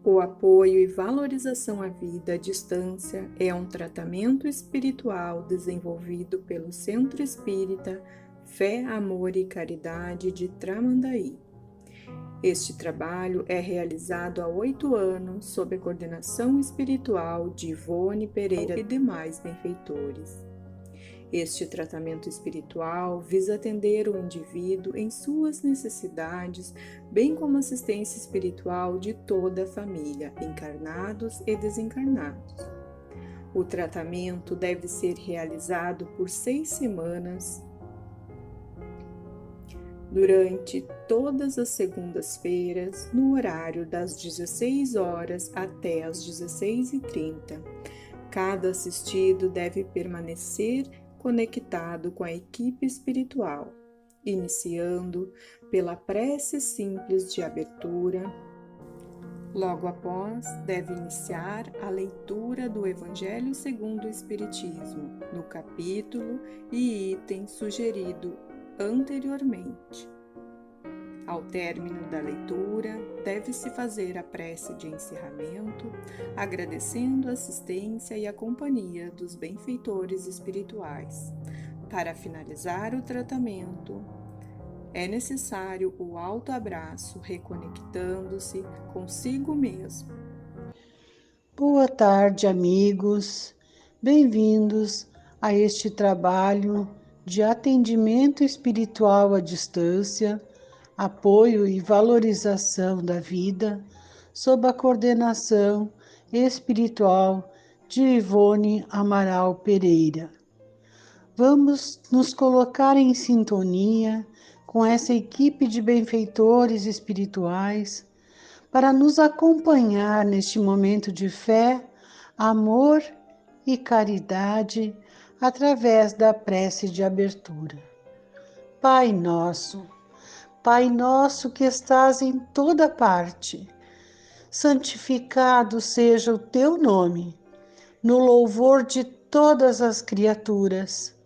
O apoio e valorização à vida à distância é um tratamento espiritual desenvolvido pelo Centro Espírita Fé, Amor e Caridade de Tramandaí. Este trabalho é realizado há 8 anos sob a coordenação espiritual de Ivone Pereira e demais benfeitores. Este tratamento espiritual visa atender o indivíduo em suas necessidades, bem como assistência espiritual de toda a família, encarnados e desencarnados. O tratamento deve ser realizado por 6 semanas, durante todas as segundas-feiras, no horário das 16 horas até as 16h30. Cada assistido deve permanecer conectado com a equipe espiritual, iniciando pela prece simples de abertura. Logo após, deve iniciar a leitura do Evangelho segundo o Espiritismo, no capítulo e item sugerido anteriormente. Ao término da leitura, deve-se fazer a prece de encerramento, agradecendo a assistência e a companhia dos benfeitores espirituais. Para finalizar o tratamento, é necessário o autoabraço, reconectando-se consigo mesmo. Boa tarde, amigos. Bem-vindos a este trabalho de atendimento espiritual à distância, apoio e valorização da vida, sob a coordenação espiritual de Ivone Amaral Pereira. Vamos nos colocar em sintonia com essa equipe de benfeitores espirituais para nos acompanhar neste momento de fé, amor e caridade através da prece de abertura. Pai nosso que estás em toda parte, santificado seja o teu nome, no louvor de todas as criaturas.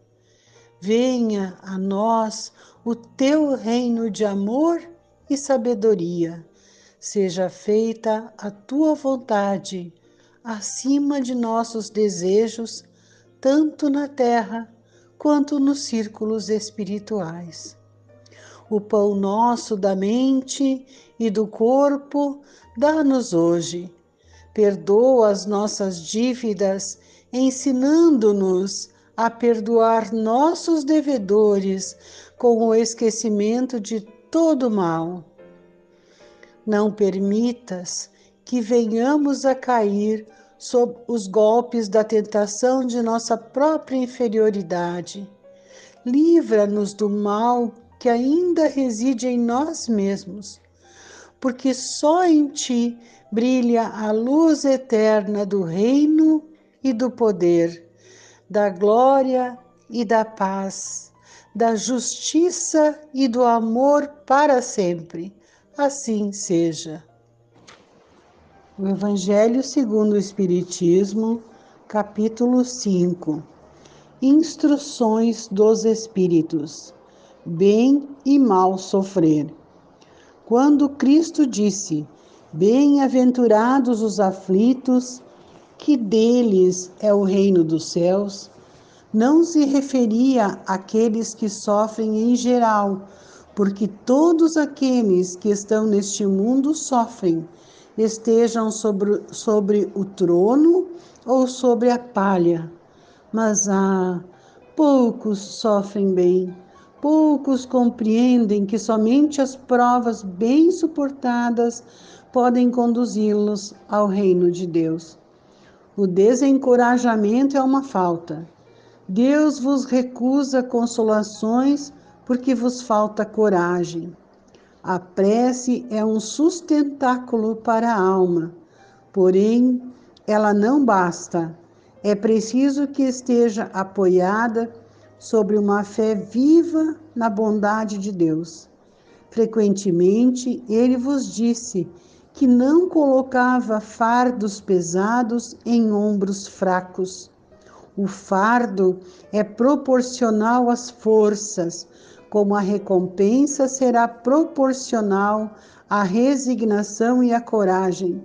Venha a nós o teu reino de amor e sabedoria. Seja feita a tua vontade, acima de nossos desejos, tanto na terra quanto nos círculos espirituais. O pão nosso da mente e do corpo, dá-nos hoje. Perdoa as nossas dívidas, ensinando-nos a perdoar nossos devedores com o esquecimento de todo mal. Não permitas que venhamos a cair sob os golpes da tentação de nossa própria inferioridade. Livra-nos do mal que ainda reside em nós mesmos, porque só em ti brilha a luz eterna do reino e do poder, da glória e da paz, da justiça e do amor para sempre. Assim seja. O Evangelho segundo o Espiritismo, capítulo 5. Instruções dos Espíritos. Bem e mal sofrer. Quando Cristo disse: Bem-aventurados os aflitos, que deles é o reino dos céus, não se referia àqueles que sofrem em geral, porque todos aqueles que estão neste mundo sofrem, estejam sobre o trono ou sobre a palha. Mas poucos sofrem bem, poucos compreendem que somente as provas bem suportadas podem conduzi-los ao reino de Deus. O desencorajamento é uma falta. Deus vos recusa consolações porque vos falta coragem. A prece é um sustentáculo para a alma, porém, ela não basta. É preciso que esteja apoiada sobre uma fé viva na bondade de Deus. Frequentemente, ele vos disse que não colocava fardos pesados em ombros fracos. O fardo é proporcional às forças, como a recompensa será proporcional à resignação e à coragem.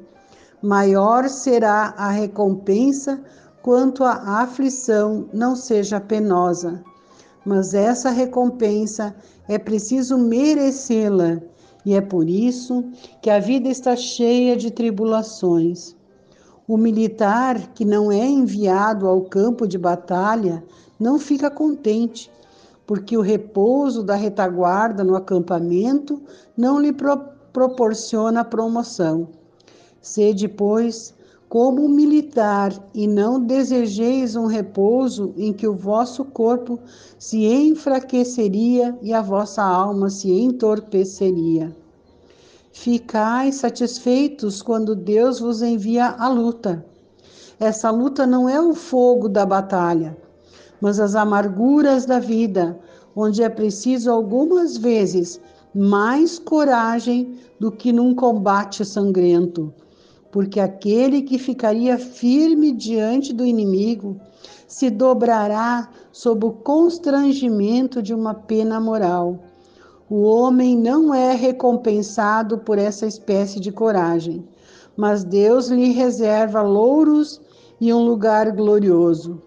maior será a recompensa quanto a aflição não seja penosa. Mas essa recompensa é preciso merecê-la, e é por isso que a vida está cheia de tribulações. O militar que não é enviado ao campo de batalha não fica contente, porque o repouso da retaguarda no acampamento não lhe proporciona promoção. Sede, pois, como um militar, e não desejeis um repouso em que o vosso corpo se enfraqueceria e a vossa alma se entorpeceria. Ficai satisfeitos quando Deus vos envia a luta. Essa luta não é o fogo da batalha, mas as amarguras da vida, onde é preciso algumas vezes mais coragem do que num combate sangrento. Porque aquele que ficaria firme diante do inimigo se dobrará sob o constrangimento de uma pena moral. O homem não é recompensado por essa espécie de coragem, mas Deus lhe reserva louros e um lugar glorioso.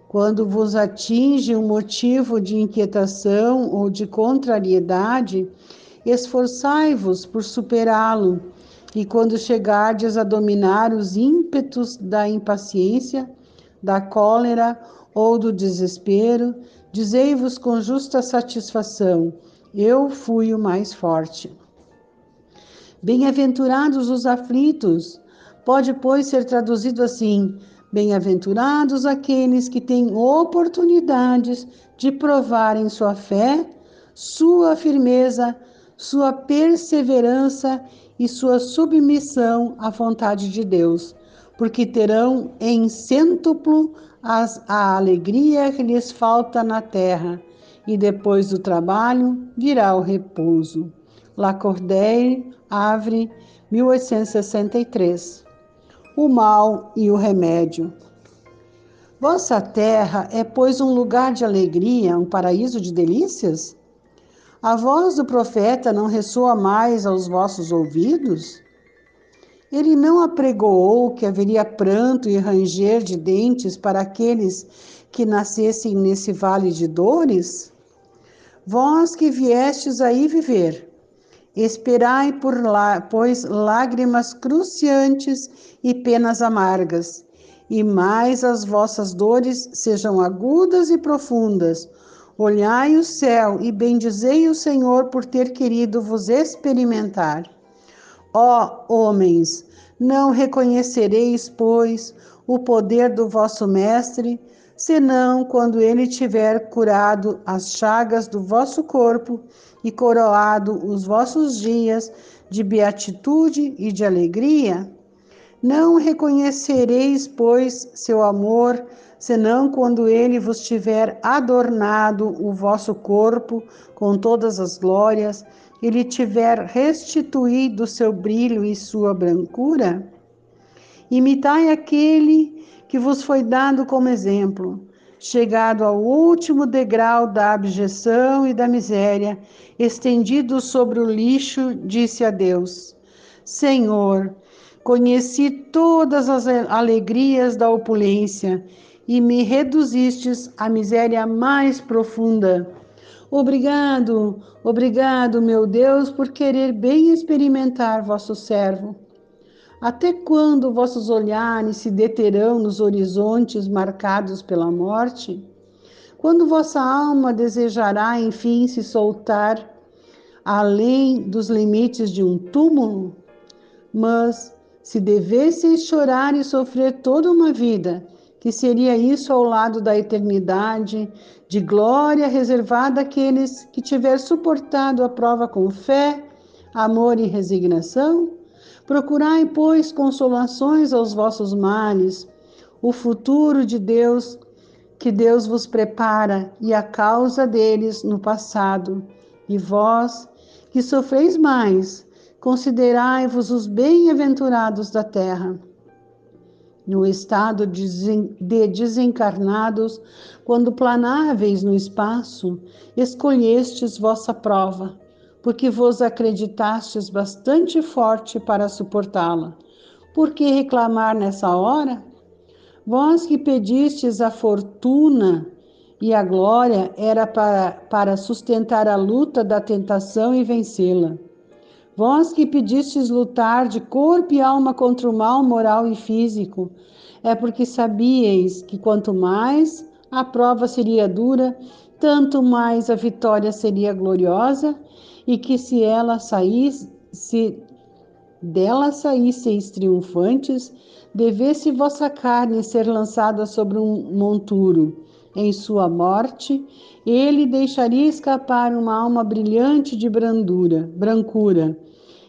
Quando vos atinge um motivo de inquietação ou de contrariedade, esforçai-vos por superá-lo, e quando chegardes a dominar os ímpetos da impaciência, da cólera ou do desespero, dizei-vos com justa satisfação: eu fui o mais forte. Bem-aventurados os aflitos. Pode, pois, ser traduzido assim: bem-aventurados aqueles que têm oportunidades de provarem sua fé, sua firmeza, sua perseverança e sua submissão à vontade de Deus, porque terão em cêntuplo a alegria que lhes falta na terra, e depois do trabalho virá o repouso. Lacordaire, Havre, 1863. O mal e o remédio. Vossa terra é, pois, um lugar de alegria, um paraíso de delícias? A voz do profeta não ressoa mais aos vossos ouvidos? Ele não apregoou que haveria pranto e ranger de dentes para aqueles que nascessem nesse vale de dores? Vós que viestes aí viver, esperai por lá, pois lágrimas cruciantes e penas amargas, e mais as vossas dores sejam agudas e profundas. Olhai o céu e bendizei o Senhor por ter querido vos experimentar. Ó homens, não reconhecereis, pois, o poder do vosso Mestre, senão quando ele tiver curado as chagas do vosso corpo e coroado os vossos dias de beatitude e de alegria? Não reconhecereis, pois, seu amor, senão quando ele vos tiver adornado o vosso corpo com todas as glórias, e lhe tiver restituído seu brilho e sua brancura? Imitai aquele que vos foi dado como exemplo. Chegado ao último degrau da abjeção e da miséria, estendido sobre o lixo, disse a Deus: Senhor, conheci todas as alegrias da opulência e me reduzistes à miséria mais profunda. Obrigado, obrigado, meu Deus, por querer bem experimentar vosso servo. Até quando vossos olhares se deterão nos horizontes marcados pela morte? Quando vossa alma desejará, enfim, se soltar além dos limites de um túmulo? Mas, se devesseis chorar e sofrer toda uma vida, que seria isso ao lado da eternidade, de glória reservada àqueles que tiver suportado a prova com fé, amor e resignação? Procurai, pois, consolações aos vossos males, o futuro de Deus, que Deus vos prepara, e a causa deles no passado. E vós, que sofreis mais, considerai-vos os bem-aventurados da terra. No estado de desencarnados, quando planáveis no espaço, escolhestes vossa prova, porque vos acreditastes bastante forte para suportá-la. Por que reclamar nessa hora? Vós que pedistes a fortuna e a glória era para sustentar a luta da tentação e vencê-la. Vós que pedistes lutar de corpo e alma contra o mal moral e físico, é porque sabíeis que quanto mais a prova seria dura, tanto mais a vitória seria gloriosa, e que se dela saísseis triunfantes, devesse vossa carne ser lançada sobre um monturo. Em sua morte, ele deixaria escapar uma alma brilhante de brancura,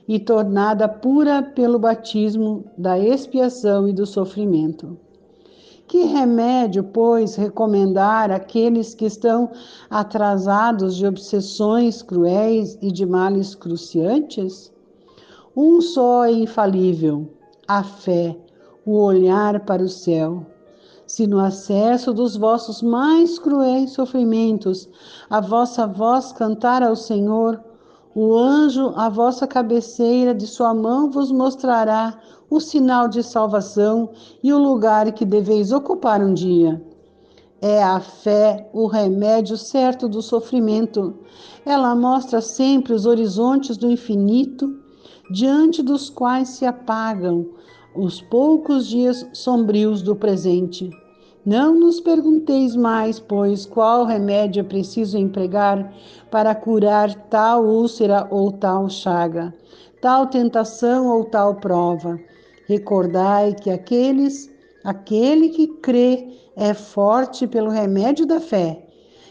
e tornada pura pelo batismo da expiação e do sofrimento. Que remédio, pois, recomendar àqueles que estão atrasados de obsessões cruéis e de males cruciantes? Um só é infalível: a fé, o olhar para o céu. Se no acesso dos vossos mais cruéis sofrimentos a vossa voz cantar ao Senhor, o anjo à vossa cabeceira de sua mão vos mostrará o sinal de salvação e o lugar que deveis ocupar um dia. É a fé o remédio certo do sofrimento. Ela mostra sempre os horizontes do infinito, diante dos quais se apagam os poucos dias sombrios do presente. Não nos pergunteis mais, pois, qual remédio é preciso empregar para curar tal úlcera ou tal chaga, tal tentação ou tal prova. Recordai que aquele que crê é forte pelo remédio da fé,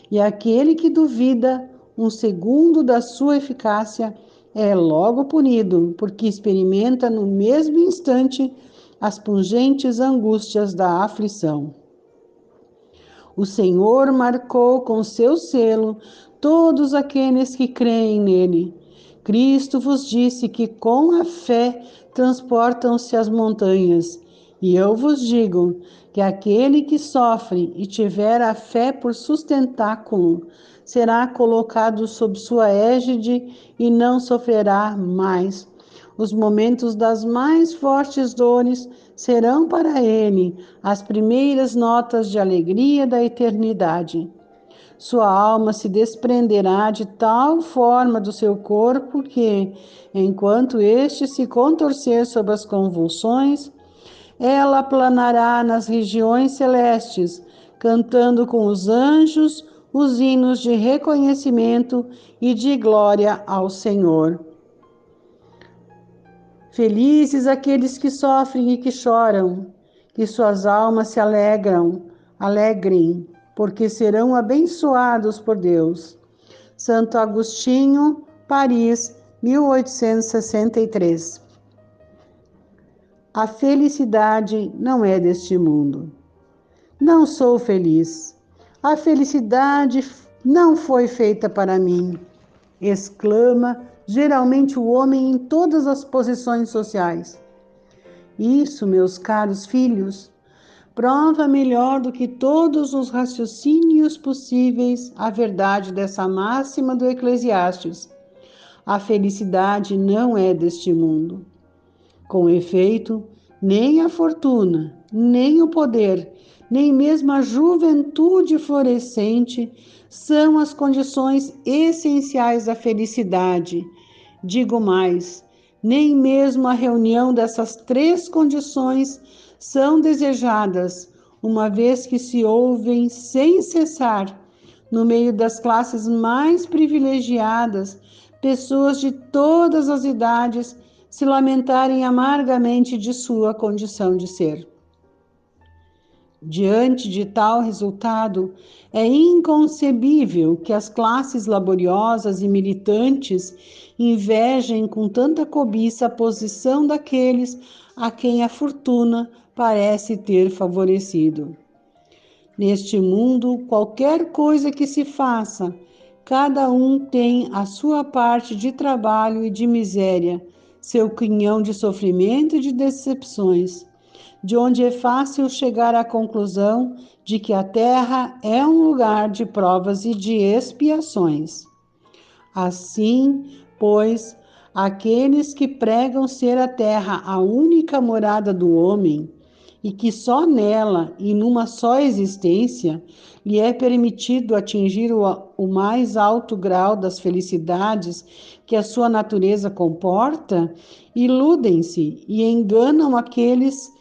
e aquele que duvida um segundo da sua eficácia é logo punido, porque experimenta no mesmo instante as pungentes angústias da aflição. O Senhor marcou com seu selo todos aqueles que creem nele. Cristo vos disse que com a fé transportam-se as montanhas. E eu vos digo que aquele que sofre e tiver a fé por sustentáculo será colocado sob sua égide e não sofrerá mais. Os momentos das mais fortes dores serão para ele as primeiras notas de alegria da eternidade. Sua alma se desprenderá de tal forma do seu corpo que, enquanto este se contorcer sob as convulsões, ela planará nas regiões celestes, cantando com os anjos os hinos de reconhecimento e de glória ao Senhor. Felizes aqueles que sofrem e que choram, que suas almas se alegrem, porque serão abençoados por Deus. Santo Agostinho, Paris, 1863. A felicidade não é deste mundo. Não sou feliz. A felicidade não foi feita para mim, exclama geralmente o homem em todas as posições sociais. Isso, meus caros filhos, prova melhor do que todos os raciocínios possíveis a verdade dessa máxima do Eclesiastes. A felicidade não é deste mundo. Com efeito, nem a fortuna, nem o poder, nem mesmo a juventude florescente são as condições essenciais da felicidade. Digo mais, nem mesmo a reunião dessas três condições são desejadas, uma vez que se ouvem sem cessar, no meio das classes mais privilegiadas, pessoas de todas as idades se lamentarem amargamente de sua condição de ser. Diante de tal resultado, é inconcebível que as classes laboriosas e militantes invejem com tanta cobiça a posição daqueles a quem a fortuna parece ter favorecido. Neste mundo, qualquer coisa que se faça, cada um tem a sua parte de trabalho e de miséria, seu quinhão de sofrimento e de decepções, de onde é fácil chegar à conclusão de que a terra é um lugar de provas e de expiações. Assim, pois, Aqueles que pregam ser a terra a única morada do homem e que só nela e numa só existência lhe é permitido atingir o mais alto grau das felicidades que a sua natureza comporta, iludem-se e enganam aqueles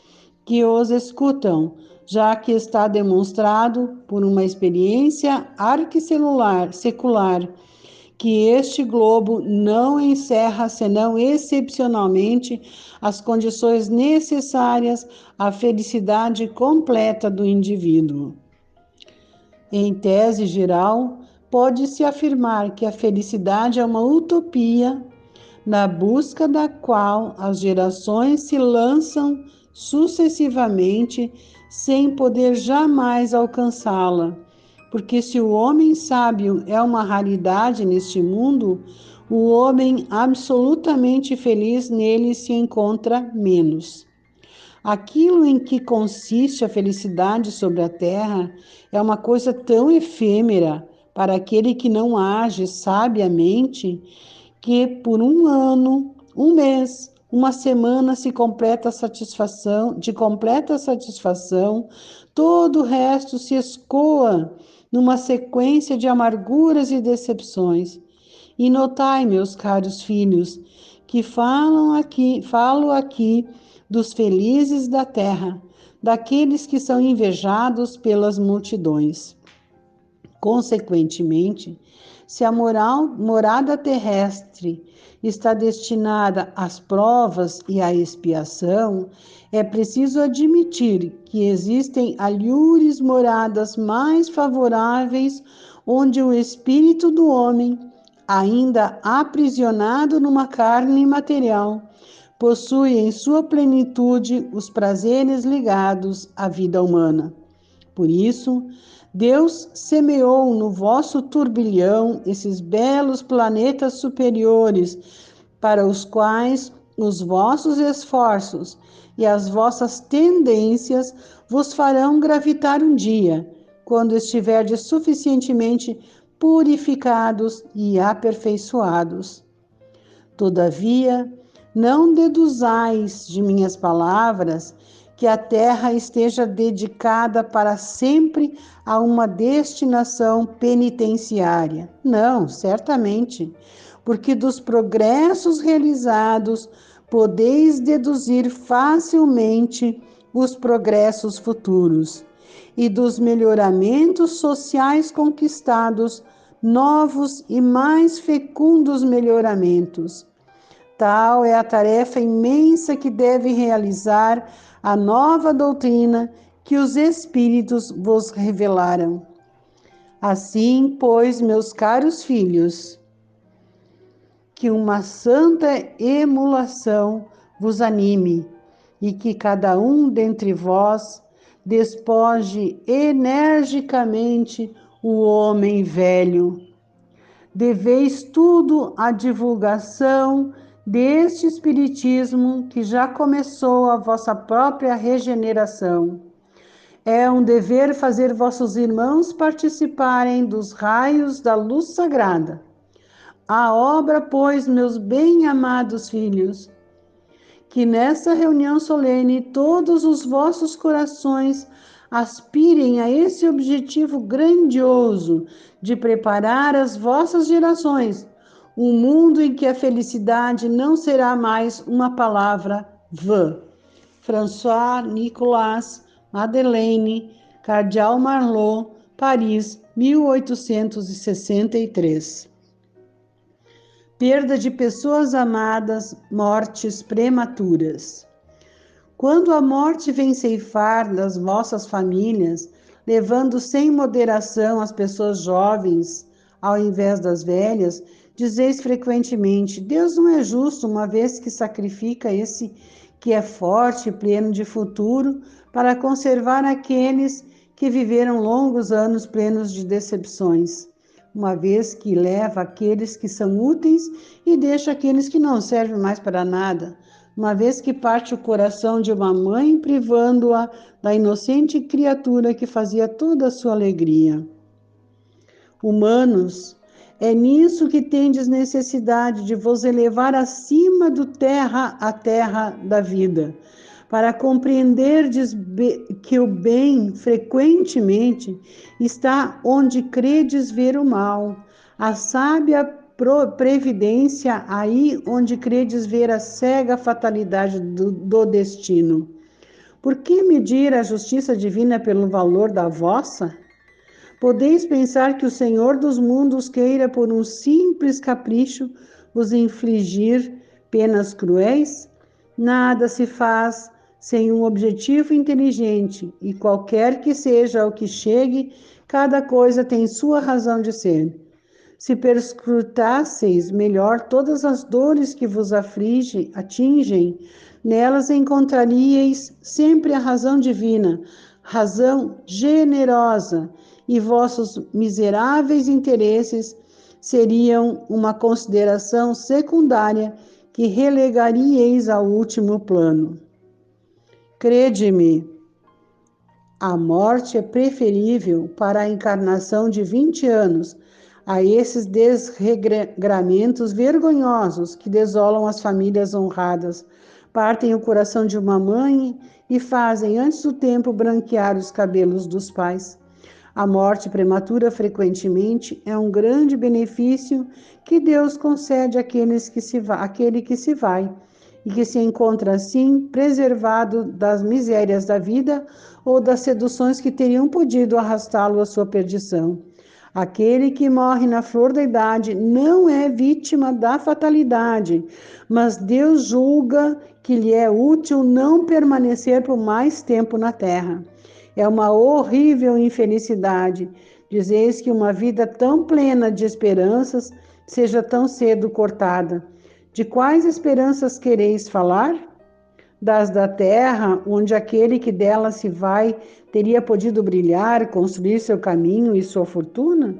que os escutam, já que está demonstrado por uma experiência arquicelular secular que este globo não encerra senão excepcionalmente as condições necessárias à felicidade completa do indivíduo. Em tese geral, pode-se afirmar que a felicidade é uma utopia na busca da qual as gerações se lançam sucessivamente sem poder jamais alcançá-la. Porque se o homem sábio é uma raridade neste mundo, o homem absolutamente feliz nele se encontra menos. Aquilo em que consiste a felicidade sobre a terra é uma coisa tão efêmera para aquele que não age sabiamente, que por um ano, um mês, uma semana de completa satisfação, todo o resto se escoa numa sequência de amarguras e decepções. E notai, meus caros filhos, que falo aqui dos felizes da terra, daqueles que são invejados pelas multidões. Consequentemente, se a morada terrestre está destinada às provas e à expiação, é preciso admitir que existem alhures moradas mais favoráveis, onde o espírito do homem, ainda aprisionado numa carne material, possui em sua plenitude os prazeres ligados à vida humana. Por isso, Deus semeou no vosso turbilhão esses belos planetas superiores, para os quais os vossos esforços e as vossas tendências vos farão gravitar um dia, quando estiverdes suficientemente purificados e aperfeiçoados. Todavia, não deduzais de minhas palavras que a terra esteja dedicada para sempre a uma destinação penitenciária. Não, certamente, porque dos progressos realizados podeis deduzir facilmente os progressos futuros, e dos melhoramentos sociais conquistados, novos e mais fecundos melhoramentos. Tal é a tarefa imensa que deve realizar a nova doutrina que os Espíritos vos revelaram. Assim, pois, meus caros filhos, que uma santa emulação vos anime e que cada um dentre vós despoje energicamente o homem velho. Deveis tudo à divulgação deste Espiritismo que já começou a vossa própria regeneração. É um dever fazer vossos irmãos participarem dos raios da luz sagrada. A obra, pois, meus bem-amados filhos, que nessa reunião solene todos os vossos corações aspirem a esse objetivo grandioso de preparar as vossas gerações, um mundo em que a felicidade não será mais uma palavra vã. François Nicolas Madeleine, Cardeal Marlot, Paris, 1863. Perda de pessoas amadas, mortes prematuras. Quando a morte vem ceifar das vossas famílias, levando sem moderação as pessoas jovens ao invés das velhas, dizeis frequentemente: Deus não é justo, uma vez que sacrifica esse que é forte e pleno de futuro para conservar aqueles que viveram longos anos plenos de decepções, uma vez que leva aqueles que são úteis e deixa aqueles que não servem mais para nada, uma vez que parte o coração de uma mãe, privando-a da inocente criatura que fazia toda a sua alegria. Humanos, É nisso que tendes necessidade de vos elevar acima do terra à terra da vida, para compreenderdes que o bem frequentemente está onde credes ver o mal, a sábia previdência aí onde credes ver a cega fatalidade do destino. Por que medir a justiça divina pelo valor da vossa? Podeis pensar que o Senhor dos mundos queira, por um simples capricho, vos infligir penas cruéis? Nada se faz sem um objetivo inteligente, e qualquer que seja ao que chegue, cada coisa tem sua razão de ser. Se perscrutasseis melhor todas as dores que vos atingem, nelas encontraríeis sempre a razão divina, razão generosa, e vossos miseráveis interesses seriam uma consideração secundária que relegaríeis ao último plano. Crede-me, a morte é preferível para a encarnação de 20 anos a esses desregramentos vergonhosos que desolam as famílias honradas, partem o coração de uma mãe e fazem, antes do tempo, branquear os cabelos dos pais. A morte prematura, frequentemente, é um grande benefício que Deus concede àquele que se vai, e que se encontra, assim, preservado das misérias da vida ou das seduções que teriam podido arrastá-lo à sua perdição. Aquele que morre na flor da idade não é vítima da fatalidade, mas Deus julga que lhe é útil não permanecer por mais tempo na terra. É uma horrível infelicidade dizeis que uma vida tão plena de esperanças seja tão cedo cortada. De quais esperanças quereis falar? Das da terra, onde aquele que dela se vai teria podido brilhar, construir seu caminho e sua fortuna?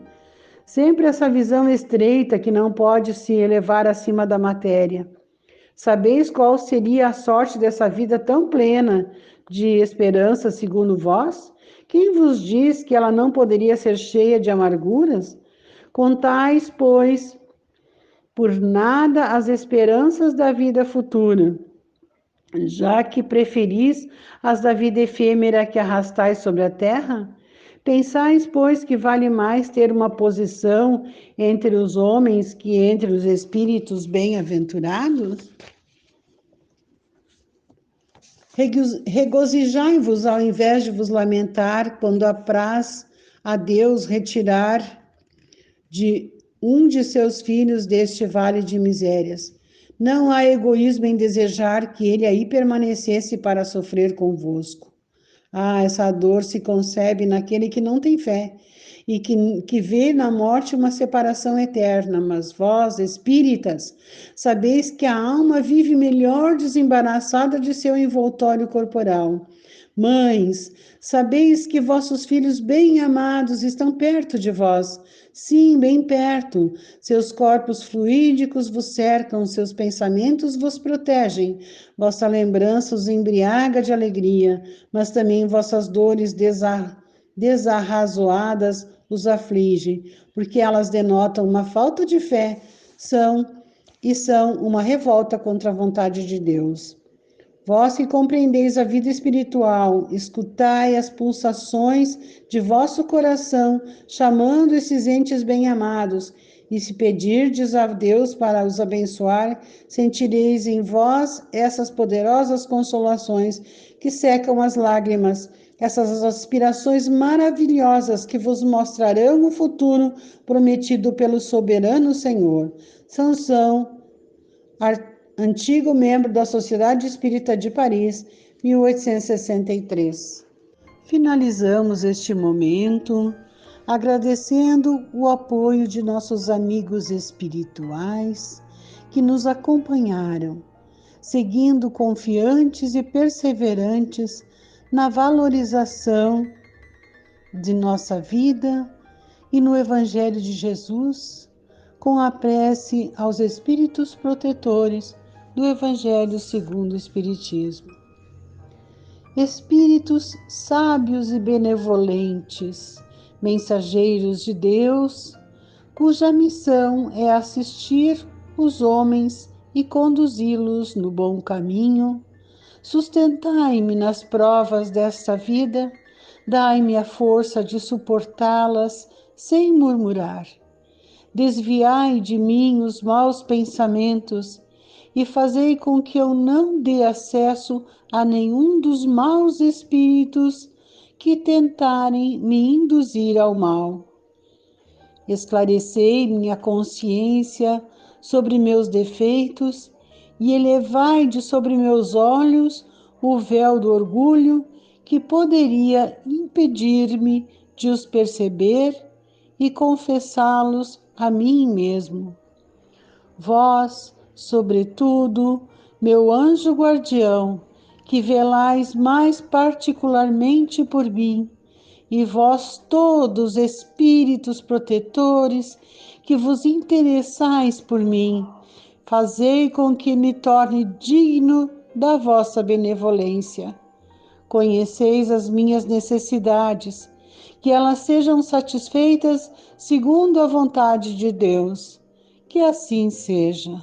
Sempre essa visão estreita que não pode se elevar acima da matéria. Sabeis qual seria a sorte dessa vida tão plena de esperança, segundo vós? Quem vos diz que ela não poderia ser cheia de amarguras? Contais, pois, por nada as esperanças da vida futura, já que preferis as da vida efêmera que arrastais sobre a terra? Pensais, pois, que vale mais ter uma posição entre os homens que entre os espíritos bem-aventurados? Regozijai-vos ao invés de vos lamentar, quando apraz a Deus retirar de um de seus filhos deste vale de misérias. Não há egoísmo em desejar que ele aí permanecesse para sofrer convosco. Essa dor se concebe naquele que não tem fé e que vê na morte uma separação eterna. Mas vós, espíritas, sabeis que a alma vive melhor desembaraçada de seu envoltório corporal. Mães, sabeis que vossos filhos bem-amados estão perto de vós. Sim, bem perto. Seus corpos fluídicos vos cercam, seus pensamentos vos protegem. Vossa lembrança os embriaga de alegria, mas também vossas dores desarrazoadas os aflige, porque elas denotam uma falta de fé, são uma revolta contra a vontade de Deus. Vós que compreendeis a vida espiritual, escutai as pulsações de vosso coração, chamando esses entes bem-amados, e se pedirdes a Deus para os abençoar, sentireis em vós essas poderosas consolações que secam as lágrimas, essas aspirações maravilhosas que vos mostrarão o futuro prometido pelo soberano Senhor. Sansão, antigo membro da Sociedade Espírita de Paris, 1863. Finalizamos este momento agradecendo o apoio de nossos amigos espirituais que nos acompanharam, seguindo confiantes e perseverantes na valorização de nossa vida e no Evangelho de Jesus, com a prece aos espíritos protetores do Evangelho segundo o Espiritismo. Espíritos sábios e benevolentes, mensageiros de Deus, cuja missão é assistir os homens e conduzi-los no bom caminho. Sustentai-me nas provas desta vida, dai-me a força de suportá-las sem murmurar. Desviai de mim os maus pensamentos e fazei com que eu não dê acesso a nenhum dos maus espíritos que tentarem me induzir ao mal. Esclarecei minha consciência sobre meus defeitos e elevai de sobre meus olhos o véu do orgulho que poderia impedir-me de os perceber e confessá-los a mim mesmo. Vós, sobretudo, meu anjo guardião, que velais mais particularmente por mim, e vós todos, espíritos protetores, que vos interessais por mim, fazei com que me torne digno da vossa benevolência. Conheceis as minhas necessidades, que elas sejam satisfeitas segundo a vontade de Deus. Que assim seja.